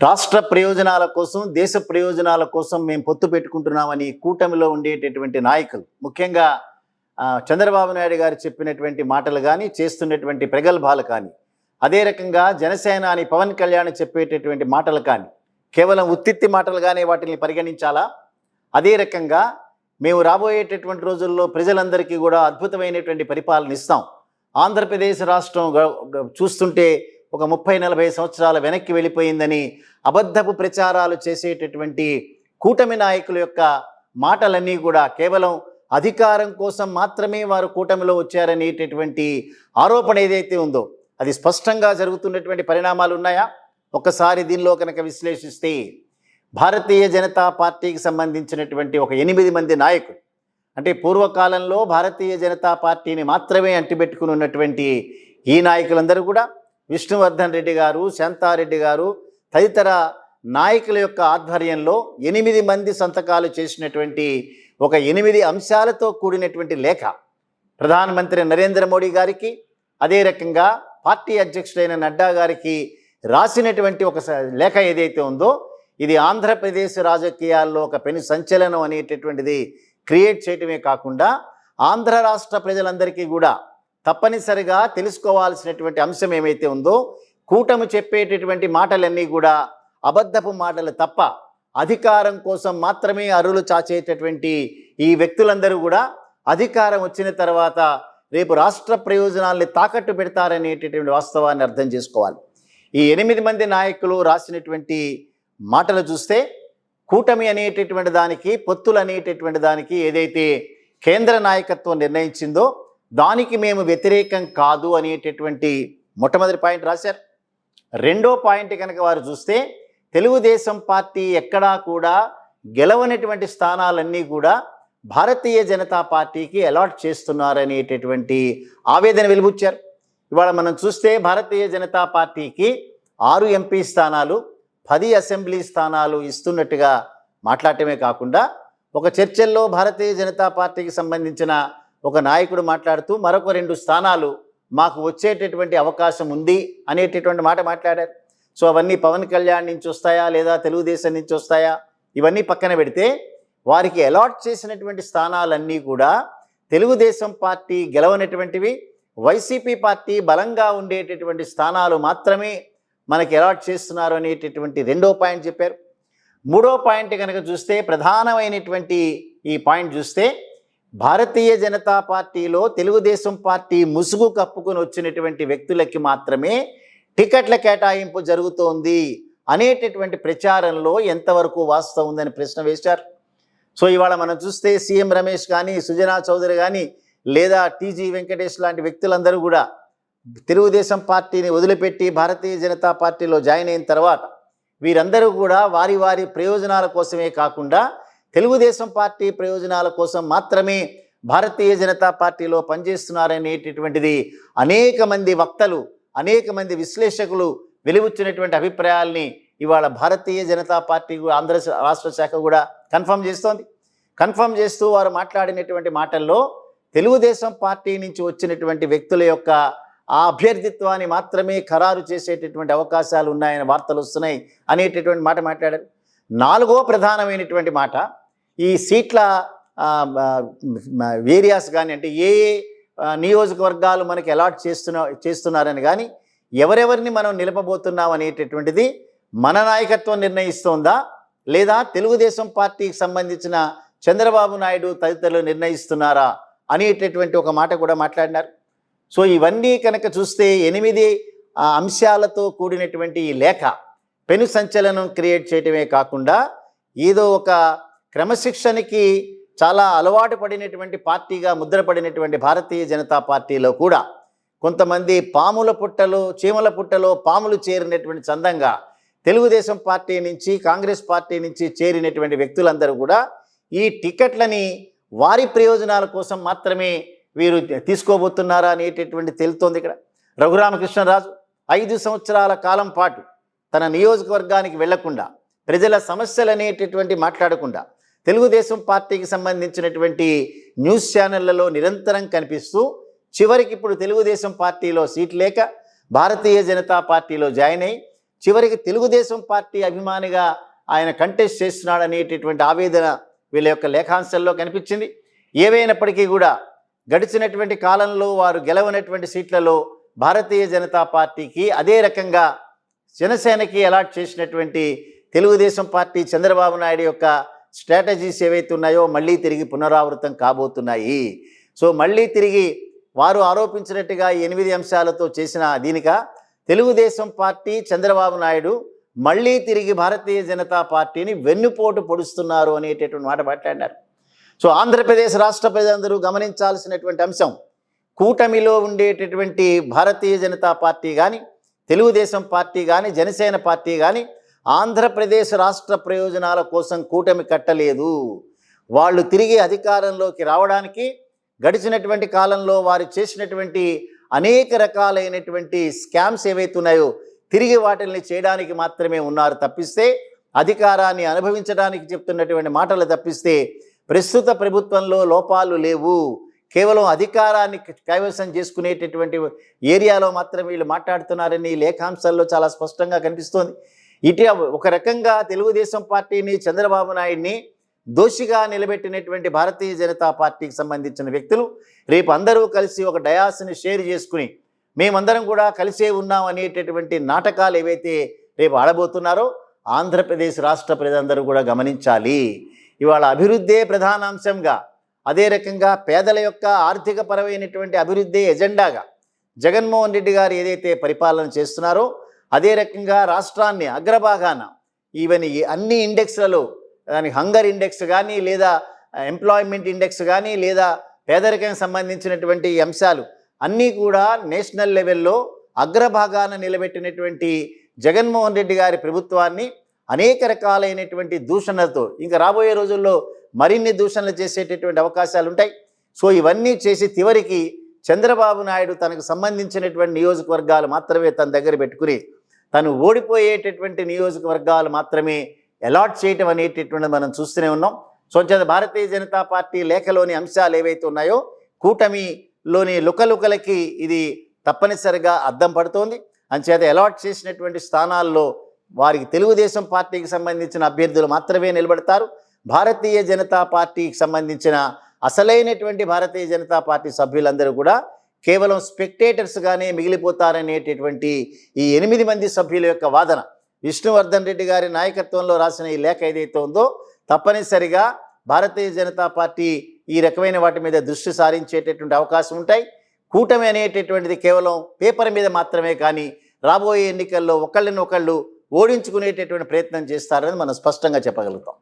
రాష్ట్ర ప్రయోజనాల కోసం, దేశ ప్రయోజనాల కోసం మేము పొత్తు పెట్టుకుంటున్నామని కూటమిలో ఉండేటటువంటి నాయకులు, ముఖ్యంగా చంద్రబాబు నాయుడు గారు చెప్పినటువంటి మాటలు కానీ, చేస్తున్నటువంటి ప్రగల్భాలు కానీ, అదే రకంగా జనసేన అని పవన్ కళ్యాణ్ చెప్పేటటువంటి మాటలు కానీ కేవలం ఉత్తిత్తి మాటలుగానే వాటిని పరిగణించాలా? అదే రకంగా మేము రాబోయేటటువంటి రోజుల్లో ప్రజలందరికీ కూడా అద్భుతమైనటువంటి పరిపాలన ఇస్తాం. ఆంధ్రప్రదేశ్ రాష్ట్రం చూస్తుంటే ఒక 30-40 సంవత్సరాల వెనక్కి వెళ్ళిపోయిందని అబద్ధపు ప్రచారాలు చేసేటటువంటి కూటమి నాయకుల యొక్క మాటలన్నీ కూడా కేవలం అధికారం కోసం మాత్రమే వారు కూటమిలో వచ్చారనేటటువంటి ఆరోపణ ఏదైతే ఉందో అది స్పష్టంగా జరుగుతున్నటువంటి పరిణామాలు ఉన్నాయా? ఒక్కసారి దీనిలో కనుక విశ్లేషిస్తే భారతీయ జనతా పార్టీకి సంబంధించినటువంటి ఒక 8 మంది నాయకులు, అంటే పూర్వకాలంలో భారతీయ జనతా పార్టీని మాత్రమే అంటిపెట్టుకుని ఉన్నటువంటి ఈ నాయకులందరూ కూడా విష్ణువర్ధన్ రెడ్డి గారు, శాంతారెడ్డి గారు తదితర నాయకుల యొక్క ఆధ్వర్యంలో 8 మంది సంతకాలు చేసినటువంటి ఒక 8 అంశాలతో కూడినటువంటి లేఖ ప్రధానమంత్రి నరేంద్ర మోడీ గారికి, అదే రకంగా పార్టీ అధ్యక్షుడైన నడ్డా గారికి రాసినటువంటి ఒక లేఖ ఏదైతే ఉందో ఇది ఆంధ్రప్రదేశ్ రాజకీయాల్లో ఒక పెను సంచలనం అనేటటువంటిది క్రియేట్ చేయటమే కాకుండా ఆంధ్ర రాష్ట్ర ప్రజలందరికీ కూడా తప్పనిసరిగా తెలుసుకోవాల్సినటువంటి అంశం ఏమైతే ఉందో, కూటమి చెప్పేటటువంటి మాటలన్నీ కూడా అబద్ధపు మాటలు తప్ప అధికారం కోసం మాత్రమే అరులు చాచేటటువంటి ఈ వ్యక్తులందరూ కూడా అధికారం వచ్చిన తర్వాత రేపు రాష్ట్ర ప్రయోజనాల్ని తాకట్టు పెడతారనేటటువంటి వాస్తవాన్ని అర్థం చేసుకోవాలి. ఈ 8 మంది నాయకులు రాసినటువంటి మాటలు చూస్తే కూటమి అనేటటువంటి దానికి, పొత్తులు అనేటటువంటి దానికి ఏదైతే కేంద్ర నాయకత్వం నిర్ణయించిందో దానికి మేము వ్యతిరేకం కాదు అనేటటువంటి మొట్టమొదటి పాయింట్ రాశారు. రెండో పాయింట్ కనుక వారు చూస్తే తెలుగుదేశం పార్టీ ఎక్కడా కూడా గెలవనటువంటి స్థానాలన్నీ కూడా భారతీయ జనతా పార్టీకి అలాట్ చేస్తున్నారనేటటువంటి ఆవేదన వెలుబుచ్చారు. ఇవాళ మనం చూస్తే భారతీయ జనతా పార్టీకి 6 ఎంపీ స్థానాలు, 10 అసెంబ్లీ స్థానాలు ఇస్తున్నట్టుగా మాట్లాడటమే కాకుండా ఒక చర్చల్లో భారతీయ జనతా పార్టీకి సంబంధించిన ఒక నాయకుడు మాట్లాడుతూ మరొక 2 స్థానాలు మాకు వచ్చేటటువంటి అవకాశం ఉంది అనేటటువంటి మాట మాట్లాడారు. సో అవన్నీ పవన్ కళ్యాణ్ నుంచి వస్తాయా లేదా తెలుగుదేశం నుంచి వస్తాయా ఇవన్నీ పక్కన పెడితే వారికి అలాట్ చేసినటువంటి స్థానాలన్నీ కూడా తెలుగుదేశం పార్టీ గెలవనటువంటివి, వైసీపీ పార్టీ బలంగా ఉండేటటువంటి స్థానాలు మాత్రమే మనకి అలాట్ చేస్తున్నారు అనేటటువంటి రెండో పాయింట్ చెప్పారు. మూడో పాయింట్ కనుక చూస్తే ప్రధానమైనటువంటి ఈ పాయింట్ చూస్తే భారతీయ జనతా పార్టీలో తెలుగుదేశం పార్టీ ముసుగు కప్పుకొని వచ్చినటువంటి వ్యక్తులకి మాత్రమే టికెట్ల కేటాయింపు జరుగుతోంది అనేటటువంటి ప్రచారంలో ఎంతవరకు వాస్తవం ఉందని ప్రశ్న వేశారు. సో ఇవాళ మనం చూస్తే సీఎం రమేష్ కానీ, సుజనా చౌదరి కానీ, లేదా టీజీ వెంకటేష్ లాంటి వ్యక్తులందరూ కూడా తెలుగుదేశం పార్టీని వదిలిపెట్టి భారతీయ జనతా పార్టీలో జాయిన్ అయిన తర్వాత వీరందరూ కూడా వారి వారి ప్రయోజనాల కోసమే కాకుండా తెలుగుదేశం పార్టీ ప్రయోజనాల కోసం మాత్రమే భారతీయ జనతా పార్టీలో పనిచేస్తున్నారనేటటువంటిది అనేక మంది వక్తలు, అనేక మంది విశ్లేషకులు వెలువచ్చినటువంటి అభిప్రాయాల్ని ఇవాళ భారతీయ జనతా పార్టీ ఆంధ్ర రాష్ట్ర శాఖ కూడా కన్ఫర్మ్ చేస్తూ వారు మాట్లాడినటువంటి మాటల్లో తెలుగుదేశం పార్టీ నుంచి వచ్చినటువంటి వ్యక్తుల యొక్క ఆ అభ్యర్థిత్వాన్ని మాత్రమే ఖరారు చేసేటటువంటి అవకాశాలు ఉన్నాయని వార్తలు వస్తున్నాయి అనేటటువంటి మాట మాట్లాడారు. 4వ ప్రధానమైనటువంటి మాట ఈ సీట్ల ఏరియాస్ కానీ, అంటే ఏ నియోజకవర్గాలు మనకి అలాట్ చేస్తున్నారని కానీ ఎవరెవరిని మనం నిలపబోతున్నాం అనేటటువంటిది మన నాయకత్వం నిర్ణయిస్తోందా లేదా తెలుగుదేశం పార్టీకి సంబంధించిన చంద్రబాబు నాయుడు తదితరులు నిర్ణయిస్తున్నారా అనేటటువంటి ఒక మాట కూడా మాట్లాడినారు. సో ఇవన్నీ కనుక చూస్తే 8 అంశాలతో కూడినటువంటి ఈ లేఖ పెను సంచలనం క్రియేట్ చేయటమే కాకుండా ఏదో ఒక క్రమశిక్షణకి చాలా అలవాటు పడినటువంటి పార్టీగా ముద్రపడినటువంటి భారతీయ జనతా పార్టీలో కూడా కొంతమంది పాముల పుట్టలో, చీమల పుట్టలో పాములు చేరినటువంటి చందంగా తెలుగుదేశం పార్టీ నుంచి, కాంగ్రెస్ పార్టీ నుంచి చేరినటువంటి వ్యక్తులందరూ కూడా ఈ టికెట్లని వారి ప్రయోజనాల కోసం మాత్రమే వీరు తీసుకోబోతున్నారా అనేటటువంటి తెలుస్తోంది. ఇక్కడ రఘురామకృష్ణరాజు 5 సంవత్సరాల కాలం పాటు తన నియోజకవర్గానికి వెళ్లకుండా, ప్రజల సమస్యలు అనేటటువంటి మాట్లాడకుండా తెలుగుదేశం పార్టీకి సంబంధించినటువంటి న్యూస్ ఛానళ్లలో నిరంతరం కనిపిస్తూ చివరికి ఇప్పుడు తెలుగుదేశం పార్టీలో సీట్ లేక భారతీయ జనతా పార్టీలో జాయిన్ అయ్యి చివరికి తెలుగుదేశం పార్టీ అభిమానిగా ఆయన కంటెస్ట్ చేస్తున్నాడు అనేటటువంటి ఆవేదన వీళ్ళ యొక్క లేఖాంశాల్లో కనిపించింది. ఏవైనప్పటికీ కూడా గడిచినటువంటి కాలంలో వారు గెలవనటువంటి సీట్లలో భారతీయ జనతా పార్టీకి, అదే రకంగా జనసేనకి అలాట్ చేసినటువంటి తెలుగుదేశం పార్టీ చంద్రబాబు నాయుడు యొక్క స్ట్రాటజీస్ ఏవైతే ఉన్నాయో మళ్ళీ తిరిగి పునరావృతం కాబోతున్నాయి. సో మళ్ళీ తిరిగి వారు ఆరోపించినట్టుగా 8 అంశాలతో చేసిన దీనిక తెలుగుదేశం పార్టీ చంద్రబాబు నాయుడు మళ్ళీ తిరిగి భారతీయ జనతా పార్టీని వెన్నుపోటు పొడుస్తున్నారు అనేటటువంటి మాట మాట్లాడారు. సో ఆంధ్రప్రదేశ్ రాష్ట్ర ప్రజలందరూ గమనించాల్సినటువంటి అంశం, కూటమిలో ఉండేటటువంటి భారతీయ జనతా పార్టీ కానీ, తెలుగుదేశం పార్టీ కానీ, జనసేన పార్టీ కానీ ఆంధ్రప్రదేశ్ రాష్ట్ర ప్రయోజనాల కోసం కూటమి కట్టలేదు. వాళ్ళు తిరిగి అధికారంలోకి రావడానికి గడిచినటువంటి కాలంలో వారు చేసినటువంటి అనేక రకాలైనటువంటి స్కామ్స్ ఏవైతే ఉన్నాయో తిరిగి వాటిని చేయడానికి మాత్రమే ఉన్నారు తప్పిస్తే, అధికారాన్ని అనుభవించడానికి చెప్తున్నటువంటి మాటలు తప్పిస్తే ప్రస్తుత ప్రభుత్వంలో లోపాలు లేవు. కేవలం అధికారాన్ని కైవసం చేసుకునేటటువంటి ఏరియాలో మాత్రమే వీళ్ళు మాట్లాడుతున్నారని లేఖాంశాల్లో చాలా స్పష్టంగా కనిపిస్తోంది. ఇటు ఒక రకంగా తెలుగుదేశం పార్టీని, చంద్రబాబు నాయుడిని దోషిగా నిలబెట్టినటువంటి భారతీయ జనతా పార్టీకి సంబంధించిన వ్యక్తులు రేపు అందరూ కలిసి ఒక డయాస్ని షేర్ చేసుకుని మేమందరం కూడా కలిసే ఉన్నాం అనేటటువంటి నాటకాలు ఏవైతే రేపు ఆడబోతున్నారో ఆంధ్రప్రదేశ్ రాష్ట్ర ప్రజలందరూ కూడా గమనించాలి. ఇవాళ అభివృద్ధే ప్రధానాంశంగా, అదే రకంగా పేదల యొక్క ఆర్థిక పరమైనటువంటి అభివృద్ధి ఎజెండాగా జగన్మోహన్ రెడ్డి గారు ఏదైతే పరిపాలన చేస్తున్నారో అదే రకంగా రాష్ట్రాన్ని అగ్రభాగాన ఈవెన్ అన్ని ఇండెక్స్లలో, దానికి హంగర్ ఇండెక్స్ కానీ, లేదా ఎంప్లాయ్మెంట్ ఇండెక్స్ కానీ, లేదా పేదరికానికి సంబంధించినటువంటి అంశాలు అన్నీ కూడా నేషనల్ లెవెల్లో అగ్రభాగాన నిలబెట్టినటువంటి జగన్మోహన్ రెడ్డి గారి ప్రభుత్వాన్ని అనేక రకాలైనటువంటి దూషణలతో ఇంకా రాబోయే రోజుల్లో మరిన్ని దూషణలు చేసేటటువంటి అవకాశాలు ఉంటాయి. సో ఇవన్నీ చేసి చివరికి చంద్రబాబు నాయుడు తనకు సంబంధించినటువంటి నియోజకవర్గాలు మాత్రమే తన దగ్గర పెట్టుకుని తను ఓడిపోయేటటువంటి నియోజకవర్గాలు మాత్రమే అలాట్ చేయటం అనేటటువంటిది మనం చూస్తూనే ఉన్నాం. సో భారతీయ జనతా పార్టీ లేఖలోని అంశాలు ఏవైతే ఉన్నాయో కూటమిలోని లుకలుకలకి ఇది తప్పనిసరిగా అద్దం పడుతోంది. అంచేత అలాట్ చేసినటువంటి స్థానాల్లో వారికి తెలుగుదేశం పార్టీకి సంబంధించిన అభ్యర్థులు మాత్రమే నిలబడతారు. భారతీయ జనతా పార్టీకి సంబంధించిన అసలైనటువంటి భారతీయ జనతా పార్టీ సభ్యులందరూ కూడా కేవలం స్పెక్టేటర్స్గానే మిగిలిపోతారనేటటువంటి ఈ 8 మంది సభ్యుల యొక్క వాదన విష్ణువర్ధన్ రెడ్డి గారి నాయకత్వంలో రాసిన ఈ లేఖ ఏదైతే ఉందో తప్పనిసరిగా భారతీయ జనతా పార్టీ ఈ రకమైన వాటి మీద దృష్టి సారించేటటువంటి అవకాశం ఉంటాయి. కూటమి అనేటటువంటిది కేవలం పేపర్ మీద మాత్రమే కానీ రాబోయే ఎన్నికల్లో ఒకళ్ళని ఒకళ్ళు ఓడించుకునేటటువంటి ప్రయత్నం చేస్తారని మనం స్పష్టంగా చెప్పగలుగుతాం.